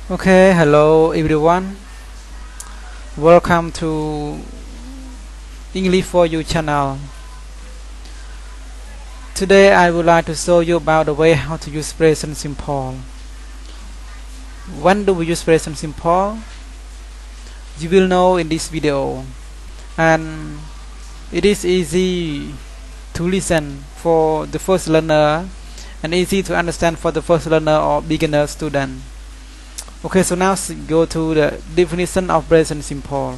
Okay, hello everyone. Welcome to English for You channel. Today I would like to show you about the way how to use present simple. When do we use present simple? You will know in this video, and it is easy to listen for the first learner and easy to understand for the first learner or beginner student. Okay, so now go to the definition of present simple.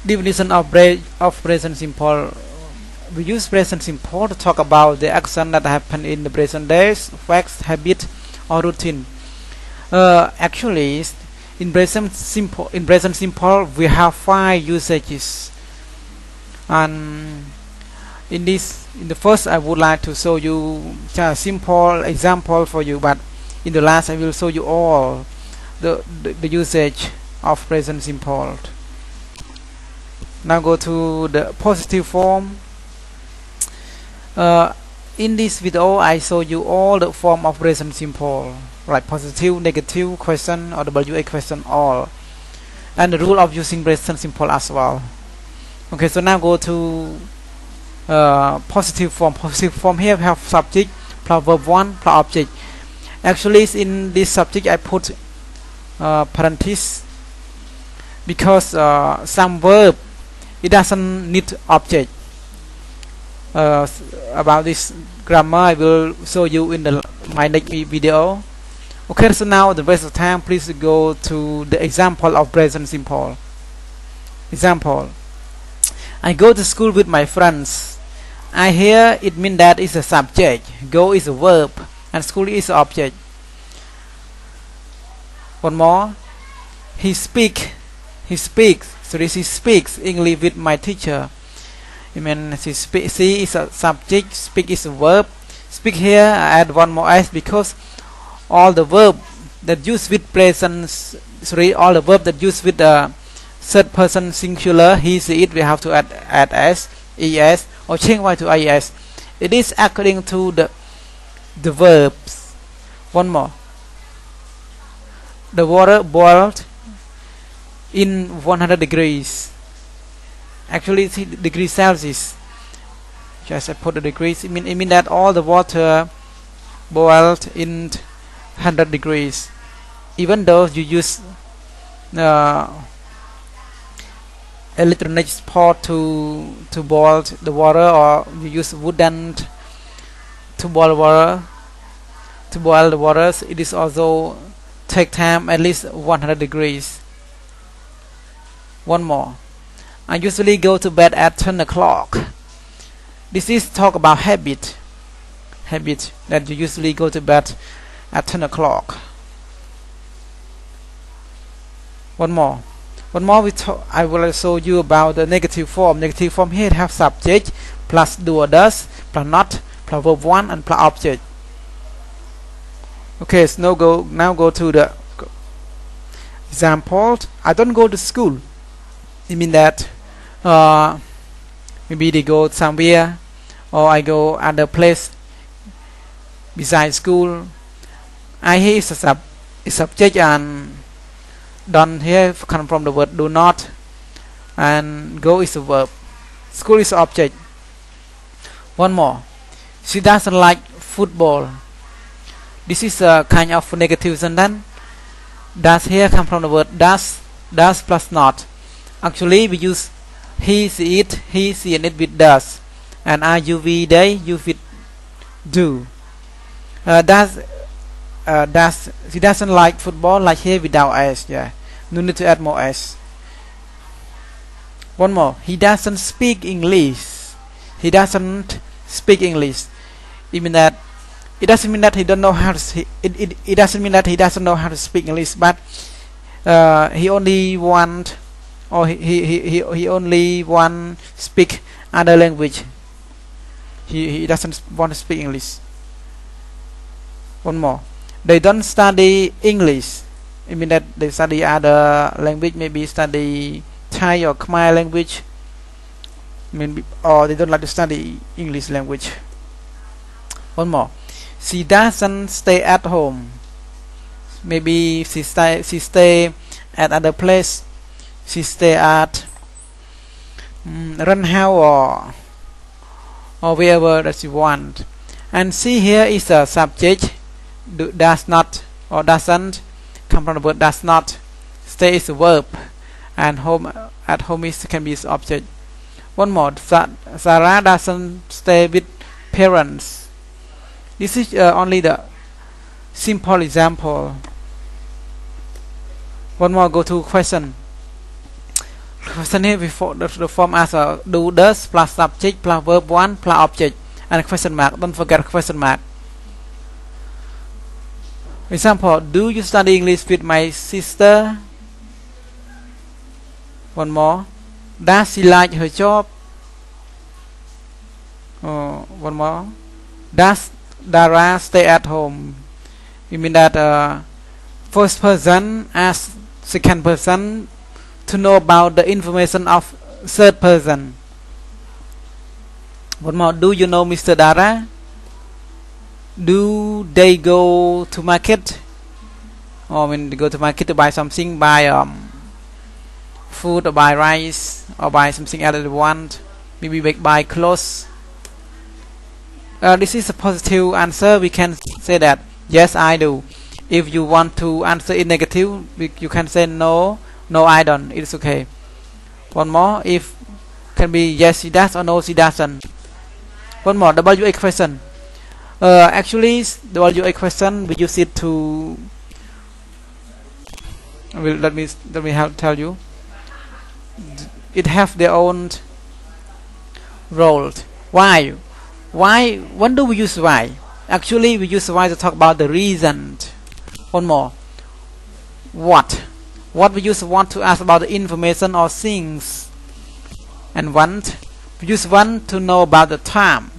Definition of present simple. We use present simple to talk about the action that happen in the present days, facts, habit, or routine. Actually, in present simple, we have 5 usages, and in the first I would like to show you a simple example for you, but in the last I will show you all the usage of present simple. Now go to the positive form. In this video I show you all the form of present simple, like positive, negative, question, or WA question, all, and the rule of using present simple as well. Okay, so now go to positive form. Positive form here we have subject plus verb 1 plus object. Actually, in this subject I put parenthesis because some verb it doesn't need object. About this grammar I will show you in my next video. Okay, so now the rest of time please go to the example of present simple. Example: I go to school with my friends. I here it means that is a subject, go is a verb, and school is an object. One more: he speaks English with my teacher. I mean, see is a subject, speak is a verb. Speak here I add one more s because all the verb that use with all the verb that use with the third person singular, he, she, it, we have to add s, es, or change y to is. It is according to the verbs. One more: the water boiled in 100 degrees. Actually it's degrees Celsius. Just I put the degrees. It mean that all the water boiled in 100 degrees. Even though you use electronic pot to boil the water, or you use wooden to boil the water, it is also take time at least 100 degrees. One more: I usually go to bed at 10 o'clock. This is talk about habit that you usually go to bed at 10 o'clock. One more I will show you about the negative form. Negative form here have subject plus do or does plus not plus verb 1 and plus object. Okay, so now go to the example. I don't go to school. It means that maybe they go somewhere, or I go other place besides school. I here is a subject, and don't here come from the word do not, and go is a verb. School is object. One more: she doesn't like football. This is a kind of negative sentence. Does here come from the word does plus not. Actually we use he, she, it, and it with does, and we, they, you with do. She doesn't like football, like here without s. Yeah, no need to add more s. One more: he doesn't speak English. It means that it doesn't mean that he don't know how to it doesn't mean that he doesn't know how to speak English, but he only want, or he only want speak other language. He doesn't want to speak English. One more: they don't study English. It means that they study other language, maybe study Thai or Khmer language. mean, or they don't like to study English language. One more. She doesn't stay at home. Maybe she stay at other place. She stay at run house or wherever that she want. And see, here is a subject. Does not or doesn't come from the word does not. Stay is a verb, and home at home can be its object. One more. Sarah doesn't stay with parents. This is only the simple example. One more. Go to question. Question here before the form as a do, does plus subject plus verb 1 plus object and a question mark. Don't forget question mark. Example. Do you study English with my sister? One more. Does she like her job? One more. Does Dara stay at home? You mean that first person asks second person to know about the information of third person. One more. Do you know Mr. Dara? Do they go to market? Or when they go to market to buy something, buy food or buy rice or buy something else they want, maybe buy clothes. This is a positive answer. We can say that yes, I do. If you want to answer in negative, you can say no, I don't. It's okay. One more. If can be yes, she does or no, she doesn't. One more. WA question. Actually, the WA question we use it to. Let me tell you. It have their own roles. Why? When do we use why? Actually, we use why to talk about the reason. One more. What we use want to ask about the information or things. And want we use want to know about the time.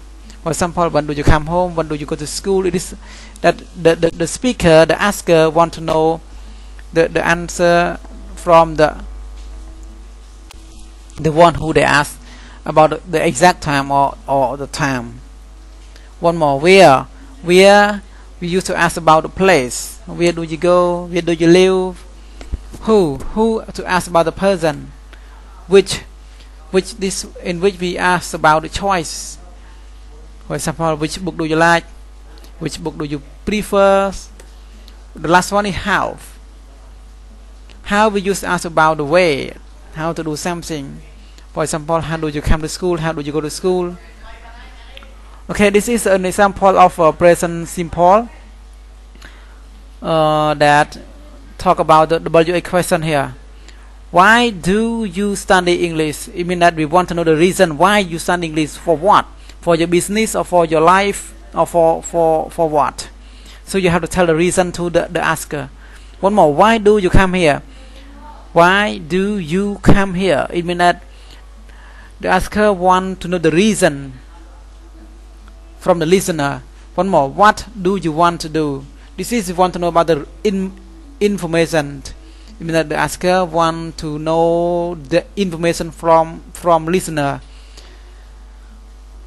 For example, when do you come home? When do you go to school? It is that the speaker, the asker, want to know the answer from the one who they ask about the exact time or the time. One more. Where we used to ask about the place. Where do you go? Where do you live? Who to ask about the person. Which we ask about the choice. For example, which book do you like? Which book do you prefer? The last one is how. How we used to ask about the way, how to do something. For example, how do you come to school? How do you go to school? Okay, this is an example of a present simple that talk about the WA question here. Why do you study English? It means that we want to know the reason why you study English. For what? For your business or for your life or for what? So you have to tell the reason to the asker. One more. Why do you come here? Why do you come here? It means that the asker want to know the reason from the listener. One more. What do you want to do? This is you want to know about the information. It means that the asker want to know the information from listener.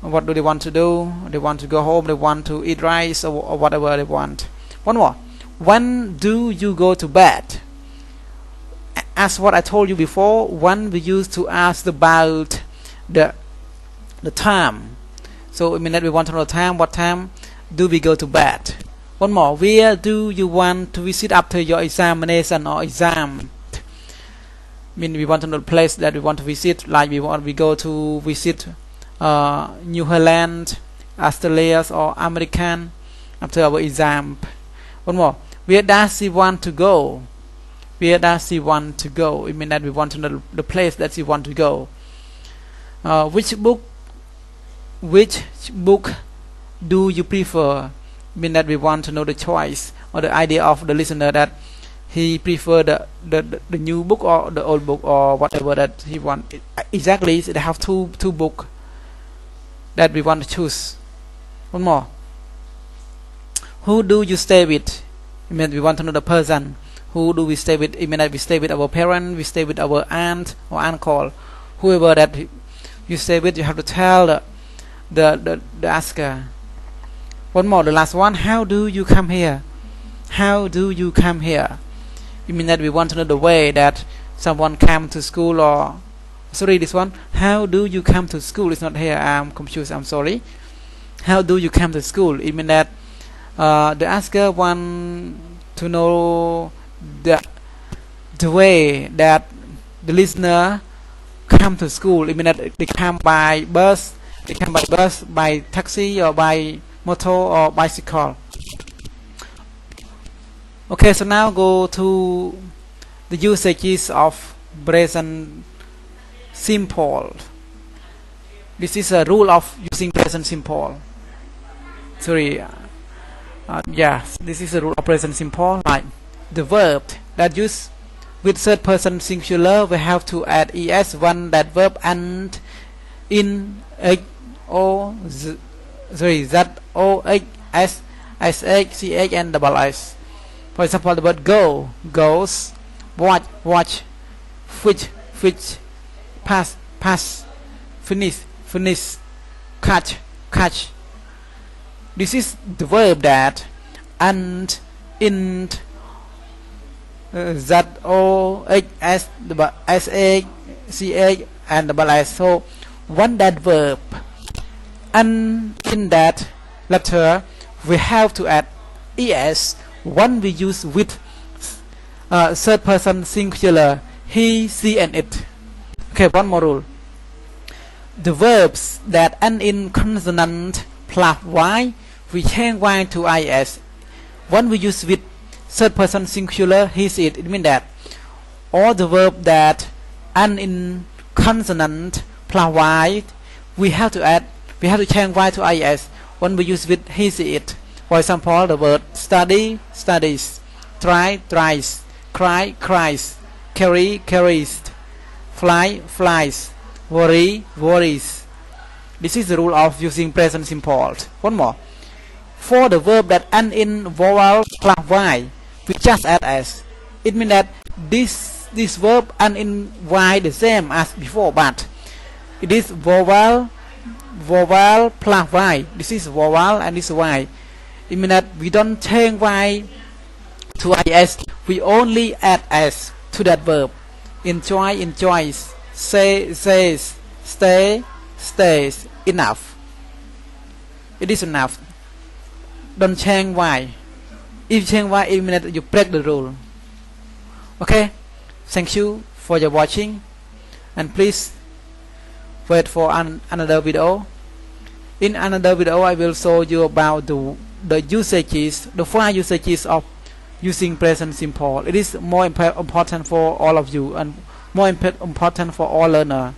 What do they want to do? They want to go home. They want to eat rice or whatever they want. One more. When do you go to bed? As what I told you before, when we used to ask about the time. So it means that we want to know the time. What time do we go to bed? One more. Where do you want to visit after your examination or exam? I mean, we want to know the place that we want to visit. Like we go to visit New Zealand, Australia, or American after our exam. One more. Where does he want to go? Where does he want to go? It means that we want to know the place that he want to go. Which book do you prefer? It means that we want to know the choice or the idea of the listener, that he prefer the new book or the old book or whatever that he want. Exactly, they have two book that we want to choose. One more. Who do you stay with? It means we want to know the person. Who do we stay with? It means that we stay with our parent, we stay with our aunt or uncle, whoever that you say with, you have to tell the asker. One more, the last one. How do you come here? How do you come here? It means that we want to know the way that someone come to school, or sorry, this one. How do you come to school? It's not here. I'm confused. I'm sorry. How do you come to school? It means that the asker want to know the way that the listener come to school. It means that they come by bus, by taxi, or by motor or bicycle. Okay, so now go to the usages of present simple. This is a rule of using present simple. Sorry, yes, this is a rule of present simple. Like the verb that use with third person singular, we have to add es when that verb and in h o z o h s sh ch and double s. For example, the word go, goes, watch, which, pass, finish, catch. This is the verb that and in z o h s h c h and double s. So when that verb and in that letter, we have to add es when we use with third person singular, he, she and it. Okay, one more rule. The verbs that end in consonant plus y, we change y to is. When we use with third person singular, he, she, it means that all the verb that end in consonant plus y, we have to change y to is when we use with he, she, it. For example, the word study, studies, try, tries, cry, cries, carry, carries, fly, flies, worry, worries. This is the rule of using present simple. One more. For the verb that end in vowel plus y, we just add s. It means that this verb end in y the same as before, but it is vowel plus y. This is vowel and this is y. It means that we don't change y to is. We only add s to that verb. Enjoy, enjoys. Say, says. Stay, stays. Enough. It is enough. Don't change y. If you change y, it means that you break the rule. Okay. Thank you for your watching, and please wait for another video. In another video, I will show you about the usages, the 5 usages of using present simple. It is more important for all of you and more important for all learners.